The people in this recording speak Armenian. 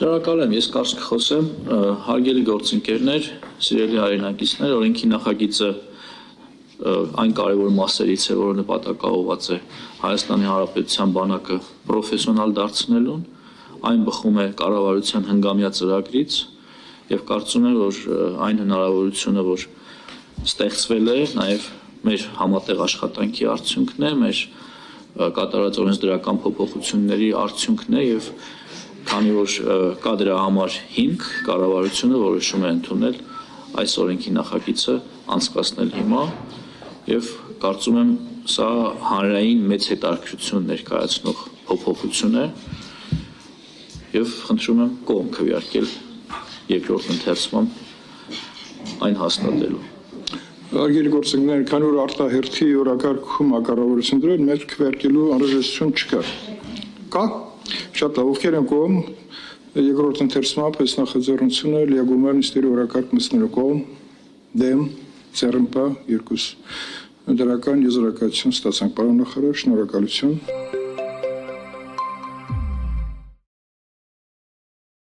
Շնորհակալ եմ, ես կարճ կխոսեմ, հարգելի գործընկերներ, սիրելի հայրենակիցներ, օրենքի նախագիծը այն կարևոր մասերից է, որը նպատակաուղղված է Հայաստանի Հանրապետության բանակը պրոֆեսիոնալ դարձնելուն, այն բխում է կառավարության հնգամյա ծրագրից եւ կարծում եմ, որ այն հնարավորությունը, որ ստեղծվել է, նաեւ մեր համատեղ աշխատանքի արդյունքն է, մեր կատարած օրենսդրական փոփոխությունների արդյունքն է եւ քանի որ կա դրա համար հիմք, կառավարությունը որոշում է ընդունել այս օրենքի նախագիծը անցկացնել հիմա եւ կարծում եմ սա հանրային մեծ հետաքրքրություն ներկայացնող փոփոխություն է եւ խնդրում եմ կողմ քվեարկել երկրորդ ընթերցման այն հաստատելու։ Հարգելի գործընկերներ, քանի որ արտահերթի օրակարգում կառավարություն դրել, մեր քվեարկելու անհրաժեշտություն չկա։ Կա։ Շատ լավ, ովքեր են կողմ երկրորդ ընթերցմամբ այս նախաձեռնությունը լիագումար նիստերի օրակարգ մտցնելու կողմ, դեմ, ձեռնպա, երկուս։ Դրական եզրակացություն ստացանք, պարոն նախարար, շնորհակալություն։